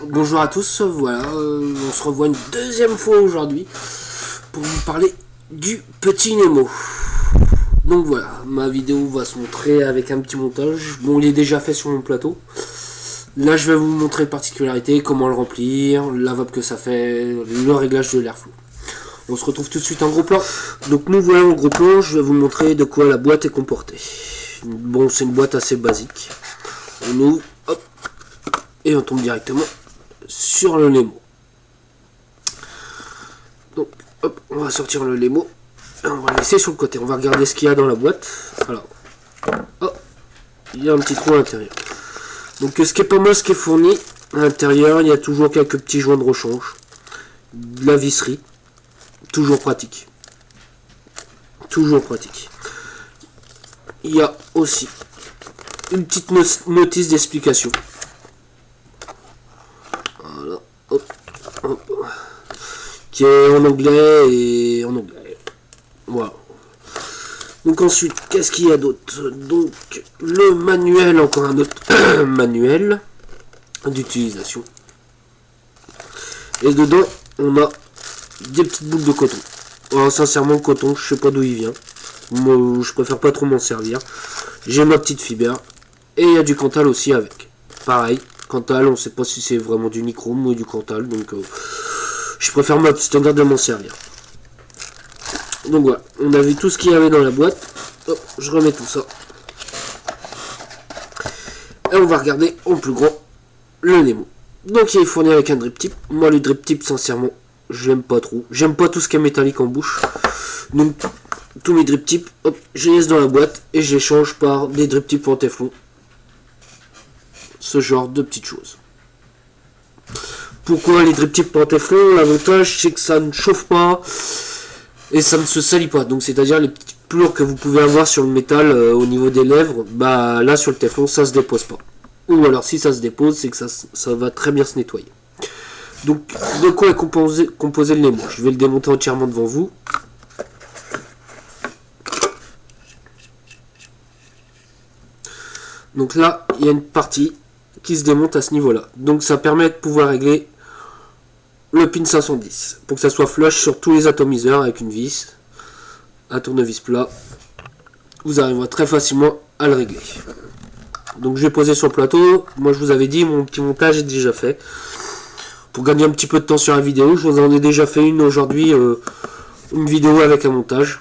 Bonjour à tous, voilà, on se revoit une deuxième fois aujourd'hui pour vous parler du petit Nemo. Donc voilà, ma vidéo va se montrer avec un petit montage. Bon, il est déjà fait sur mon plateau. Là, je vais vous montrer les particularités, comment le remplir, la vape que ça fait, le réglage de l'airflow. On se retrouve tout de suite en gros plan. Donc nous voilà en gros plan, je vais vous montrer de quoi la boîte est comportée. Bon, c'est une boîte assez basique. On ouvre, hop, et on tombe directement sur le Nemo. Donc, hop, on va sortir le Nemo. On va le laisser sur le côté. On va regarder ce qu'il y a dans la boîte. Alors, hop, il y a un petit trou à l'intérieur. Donc, ce qui est pas mal, ce qui est fourni à l'intérieur, il y a toujours quelques petits joints de rechange, de la visserie, toujours pratique. Toujours pratique. Il y a aussi une petite notice d'explication. Voilà, hop, hop, qui est en anglais et en anglais. Voilà. Donc ensuite, qu'est-ce qu'il y a d'autre? Donc le manuel, encore un autre manuel d'utilisation. Et dedans, on a des petites boules de coton. Alors sincèrement, le coton, je sais pas d'où il vient. Moi, je préfère pas trop m'en servir. J'ai ma petite fibre. Et il y a du Kanthal aussi avec. Pareil, Kanthal, on sait pas si c'est vraiment du nichrome ou du Kanthal. Donc je préfère m'abstenir de m'en servir. Donc voilà, on a vu tout ce qu'il y avait dans la boîte. Hop, je remets tout ça. Et on va regarder en plus grand le Nemo. Donc il est fourni avec un drip tip. Moi le drip tip sincèrement, j'aime pas trop. J'aime pas tout ce qui est métallique en bouche. Donc tous mes drip tips, hop, je les laisse dans la boîte et je les change par des drip tips en téflon. Ce genre de petites choses. Pourquoi les drip tips en téflon? L'avantage c'est que ça ne chauffe pas et ça ne se salit pas. Donc c'est-à-dire les petites pleurs que vous pouvez avoir sur le métal au niveau des lèvres, bah là sur le téflon ça se dépose pas. Ou alors si ça se dépose, c'est que ça va très bien se nettoyer. Donc de quoi est composé le Nemo? Je vais le démonter entièrement devant vous. Donc là, il y a une partie qui se démonte à ce niveau-là. Donc ça permet de pouvoir régler le pin 510 pour que ça soit flush sur tous les atomiseurs avec une vis, un tournevis plat. Vous arriverez très facilement à le régler. Donc je vais poser sur le plateau. Moi je vous avais dit, mon petit montage est déjà fait. Pour gagner un petit peu de temps sur la vidéo, je vous en ai déjà fait une aujourd'hui, une vidéo avec un montage.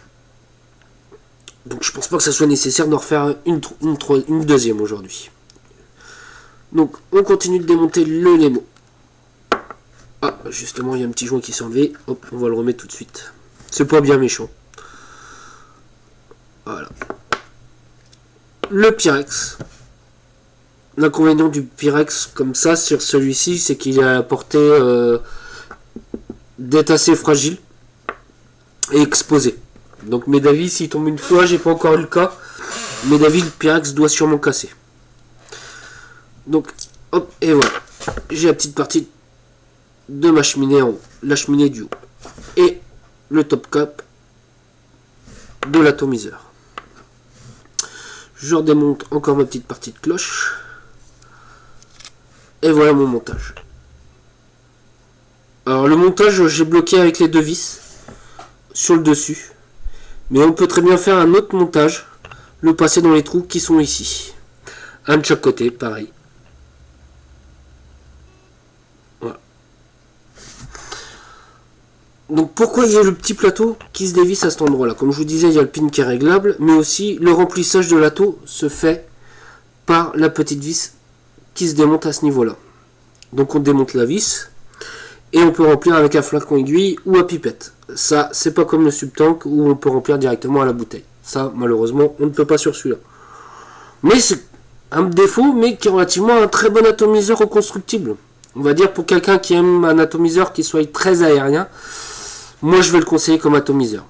Donc je pense pas que ça soit nécessaire d'en refaire une deuxième aujourd'hui. Donc on continue de démonter le Nemo. Ah, justement il y a un petit joint qui s'est enlevé. Hop, on va le remettre tout de suite. C'est pas bien méchant. Voilà. Le Pyrex. L'inconvénient du Pyrex comme ça sur celui-ci, c'est qu'il est à la portée d'être assez fragile et exposé. Donc mes d'avis, s'il tombe une fois, j'ai pas encore eu le cas, mais d'avis, le Pyrex doit sûrement casser. Donc hop, et voilà. J'ai la petite partie de ma cheminée en haut, la cheminée du haut, et le top cap de l'atomiseur. Je redémonte encore ma petite partie de cloche. Et voilà mon montage. Alors le montage, j'ai bloqué avec les deux vis sur le dessus. Mais on peut très bien faire un autre montage, le passer dans les trous qui sont ici. Un de chaque côté, pareil. Voilà. Donc pourquoi il y a le petit plateau qui se dévisse à cet endroit-là? Comme je vous disais, il y a le pin qui est réglable, mais aussi le remplissage de l'atto se fait par la petite vis qui se démonte à ce niveau-là. Donc on démonte la vis et on peut remplir avec un flacon aiguille ou à pipette. Ça, c'est pas comme le subtank où on peut remplir directement à la bouteille. Ça, malheureusement, on ne peut pas sur celui-là. Mais c'est un défaut, mais qui est relativement un très bon atomiseur reconstructible. On va dire pour quelqu'un qui aime un atomiseur qui soit très aérien, moi je vais le conseiller comme atomiseur.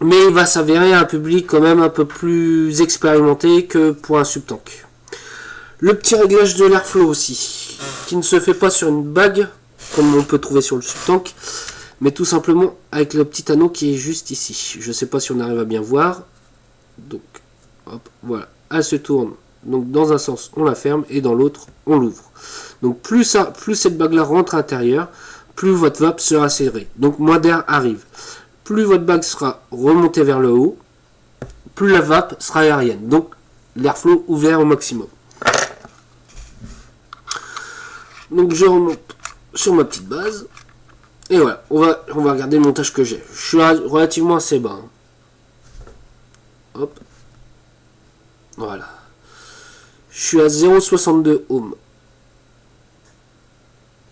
Mais il va s'avérer un public quand même un peu plus expérimenté que pour un subtank. Le petit réglage de l'airflow aussi, qui ne se fait pas sur une bague, comme on peut trouver sur le subtank, mais tout simplement avec le petit anneau qui est juste ici. Je ne sais pas si on arrive à bien voir. Donc, hop, voilà. Elle se tourne Donc dans un sens on la ferme et dans l'autre on l'ouvre. Donc plus cette bague là rentre à l'intérieur, plus votre vape sera serrée. Donc moins d'air arrive. Plus votre bague sera remontée vers le haut, plus la vape sera aérienne. Donc l'airflow ouvert au maximum. Donc je remonte sur ma petite base. Et voilà, on va regarder le montage que j'ai. Je suis relativement assez bas. Hein. Hop. Voilà. Je suis à 0,62 ohms.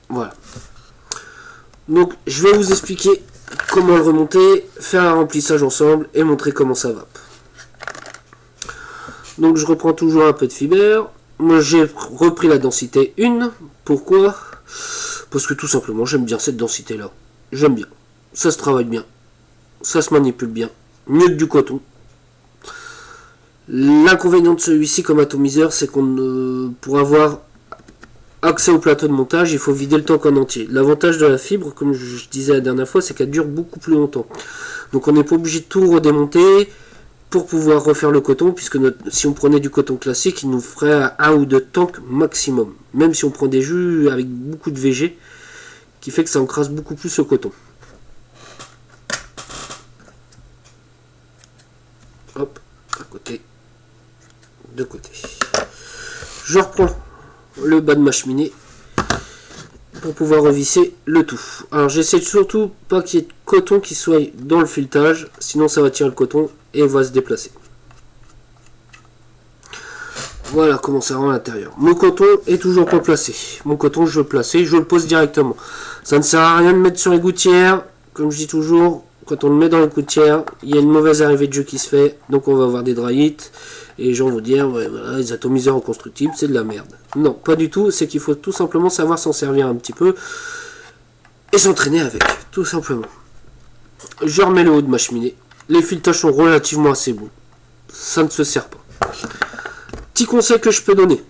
Voilà. Donc je vais vous expliquer comment le remonter, faire un remplissage ensemble et montrer comment ça va. Donc je reprends toujours un peu de fiber. Moi j'ai repris la densité 1. Pourquoi ? Parce que tout simplement j'aime bien cette densité là. J'aime bien. Ça se travaille bien. Ça se manipule bien. Mieux que du coton. L'inconvénient de celui-ci comme atomiseur, c'est qu'on pour avoir accès au plateau de montage, il faut vider le tank en entier. L'avantage de la fibre, comme je disais la dernière fois, c'est qu'elle dure beaucoup plus longtemps. Donc on n'est pas obligé de tout redémonter pour pouvoir refaire le coton, puisque si on prenait du coton classique, il nous ferait 1 ou 2 tanks maximum. Même si on prend des jus avec beaucoup de VG, qui fait que ça encrasse beaucoup plus le coton. Hop, à côté, de côté. Je reprends le bas de ma cheminée pour pouvoir revisser le tout. Alors j'essaie surtout pas qu'il y ait de coton qui soit dans le filetage, sinon ça va tirer le coton et va se déplacer. Voilà comment ça rend à l'intérieur. Mon coton est toujours pas placé. Mon coton je veux placer, je le pose directement. Ça ne sert à rien de mettre sur les gouttières. Comme je dis toujours, quand on le met dans les gouttières, il y a une mauvaise arrivée de jeu qui se fait, donc on va avoir des dry hits. Et les gens vont dire, ouais, voilà, les atomiseurs en constructible, c'est de la merde. Non, pas du tout, c'est qu'il faut tout simplement savoir s'en servir un petit peu et s'entraîner avec, tout simplement. Je remets le haut de ma cheminée. Les filetages sont relativement assez bons. Ça ne se sert pas. Petit conseil que je peux donner.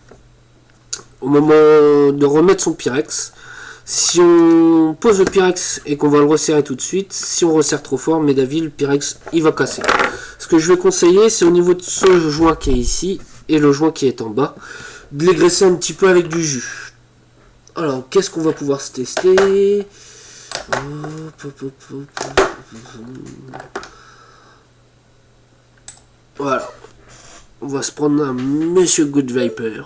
Au moment de remettre son Pyrex, si on pose le Pyrex et qu'on va le resserrer tout de suite, si on resserre trop fort, mais d'avis, le Pyrex, il va casser. Ce que je vais conseiller, c'est au niveau de ce joint qui est ici et le joint qui est en bas, de les graisser un petit peu avec du jus. Alors, qu'est-ce qu'on va pouvoir se tester ? Voilà. On va se prendre un Monsieur Good Viper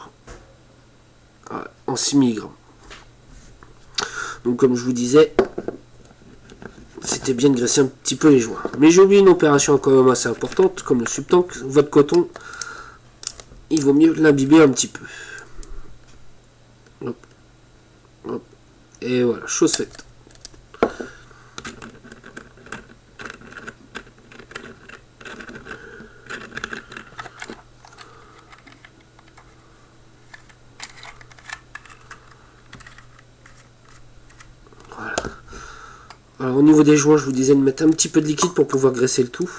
en 6 mg. Donc comme je vous disais, c'était bien de graisser un petit peu les joints. Mais j'ai oublié une opération quand même assez importante, comme le subtank. Votre coton, il vaut mieux l'imbiber un petit peu. Hop. Hop. Et voilà, chose faite. Alors, au niveau des joints, je vous disais de mettre un petit peu de liquide pour pouvoir graisser le tout.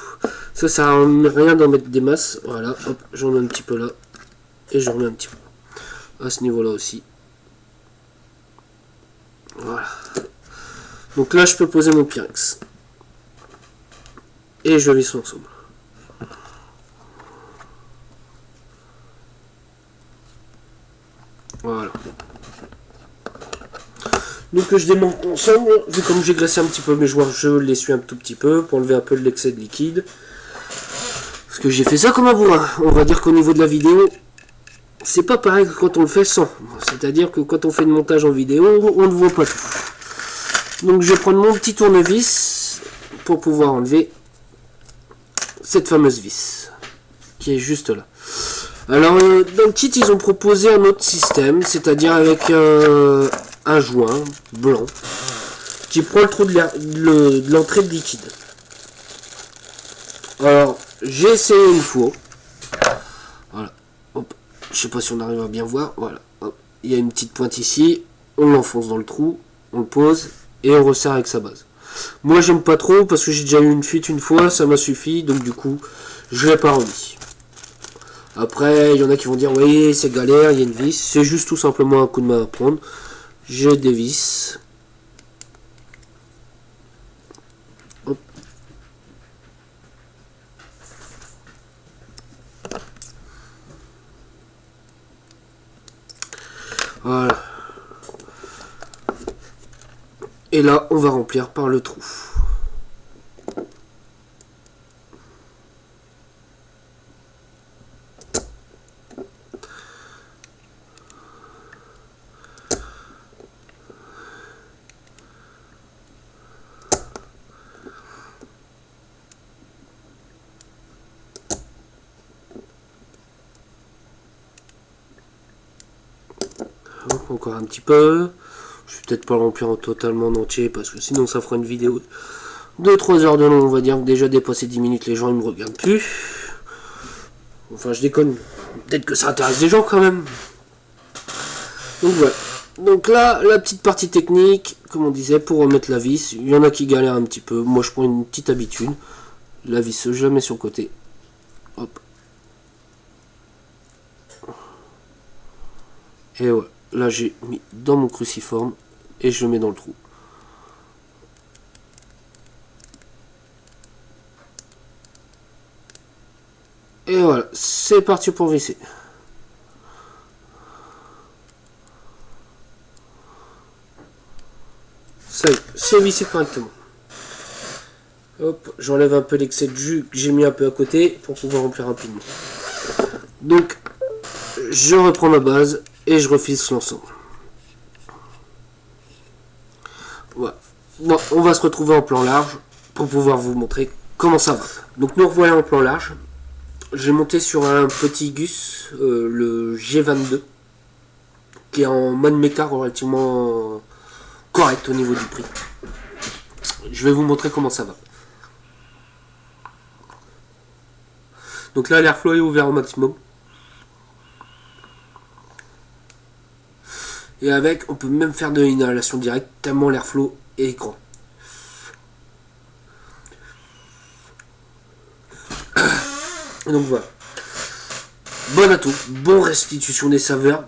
Ça sert à rien d'en mettre des masses. Voilà, hop, j'en mets un petit peu là. Et j'en remets un petit peu à ce niveau-là aussi. Voilà. Donc là, je peux poser mon Pyrex. Et je visse ensemble. Voilà. Donc je démonte ensemble, vu comme j'ai graissé un petit peu mes joints, je l'essuie un tout petit peu pour enlever un peu de l'excès de liquide. Parce que j'ai fait ça comme un bourrin. On va dire qu'au niveau de la vidéo, c'est pas pareil que quand on le fait sans. C'est-à-dire que quand on fait le montage en vidéo, on ne voit pas tout. Donc je vais prendre mon petit tournevis pour pouvoir enlever cette fameuse vis qui est juste là. Alors dans le kit ils ont proposé un autre système, c'est-à-dire avec un joint blanc qui prend le trou de l'entrée de liquide. Alors j'ai essayé une fois. Voilà. Hop. Je sais pas si on arrive à bien voir. Voilà. Hop. Il y a une petite pointe ici. On l'enfonce dans le trou. On le pose et on resserre avec sa base. Moi j'aime pas trop parce que j'ai déjà eu une fuite une fois. Ça m'a suffi. Donc du coup je l'ai pas remis. Après il y en a qui vont dire oui c'est galère. Il y a une vis. C'est juste tout simplement un coup de main à prendre. J'ai des vis. Hop. Voilà. Et là, on va remplir par le trou. Encore un petit peu. Je vais peut-être pas le remplir totalement en entier parce que sinon ça fera une vidéo de 3 heures de long. On va dire que déjà dépassé 10 minutes, les gens ils me regardent plus. Enfin, je déconne. Peut-être que ça intéresse des gens quand même. Donc voilà. Donc là, la petite partie technique, comme on disait, pour remettre la vis. Il y en a qui galèrent un petit peu. Moi, je prends une petite habitude. La vis, je la mets sur le côté. Hop. Et ouais. Là, j'ai mis dans mon cruciforme et je le mets dans le trou. Et voilà, c'est parti pour visser. Ça y est, c'est vissé correctement. Hop, j'enlève un peu l'excès de jus que j'ai mis un peu à côté pour pouvoir remplir rapidement. Donc, je reprends ma base et je refisse l'ensemble. Voilà. Bon, on va se retrouver en plan large pour pouvoir vous montrer comment ça va. Donc nous revoilà en plan large. J'ai monté sur un petit Gus, le G22, qui est en mode méca relativement correct au niveau du prix. Je vais vous montrer comment ça va. Donc là, l'airflow est ouvert au maximum. Et avec, on peut même faire de l'inhalation directe, tellement l'airflow est grand. Donc voilà. Bon atout, bon restitution des saveurs.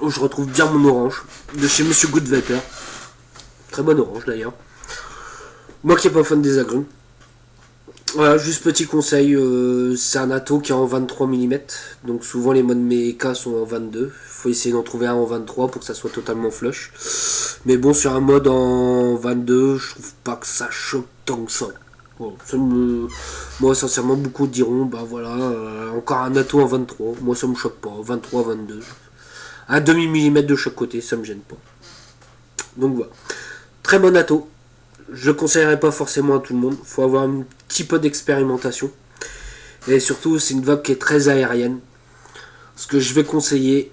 Où je retrouve bien mon orange de chez Monsieur Good Vapor. Très bonne orange d'ailleurs. Moi qui n'ai pas fan des agrumes. Voilà, juste petit conseil, c'est un atto qui est en 23 mm. Donc souvent les modes méca sont en 22. Il faut essayer d'en trouver un en 23 pour que ça soit totalement flush. Mais bon, sur un mode en 22, je trouve pas que ça choque tant que ça. Bon, moi sincèrement, beaucoup diront, bah voilà, encore un atto en 23. Moi ça me choque pas, 23, 22. Un demi-millimètre de chaque côté, ça me gêne pas. Donc voilà. Très bon atto. Je ne conseillerais pas forcément à tout le monde. Il faut avoir un petit peu d'expérimentation. Et surtout, c'est une vape qui est très aérienne. Ce que je vais conseiller,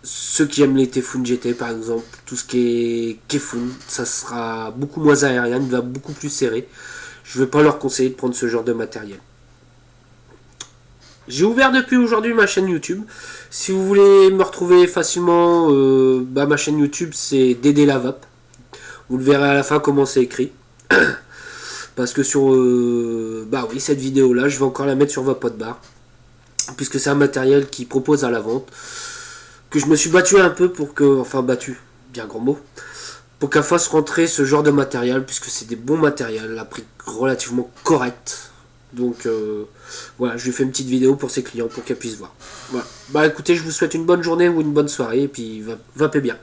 ceux qui aiment les Typhoon GT par exemple, tout ce qui est Kefun, ça sera beaucoup moins aérien, une vape beaucoup plus serrée. Je ne vais pas leur conseiller de prendre ce genre de matériel. J'ai ouvert depuis aujourd'hui ma chaîne YouTube. Si vous voulez me retrouver facilement, ma chaîne YouTube c'est Dédé la Vape. Vous le verrez à la fin comment c'est écrit. Parce que sur cette vidéo là, je vais encore la mettre sur Vapotbar. Puisque c'est un matériel qui propose à la vente. Que je me suis battu un peu pour que. Enfin battu, bien grand mot. Pour qu'elle fasse rentrer ce genre de matériel. Puisque c'est des bons matériels à prix relativement correct. Donc voilà, je lui fais une petite vidéo pour ses clients pour qu'elle puisse voir. Voilà. Bah écoutez, je vous souhaite une bonne journée ou une bonne soirée et puis vapez bien.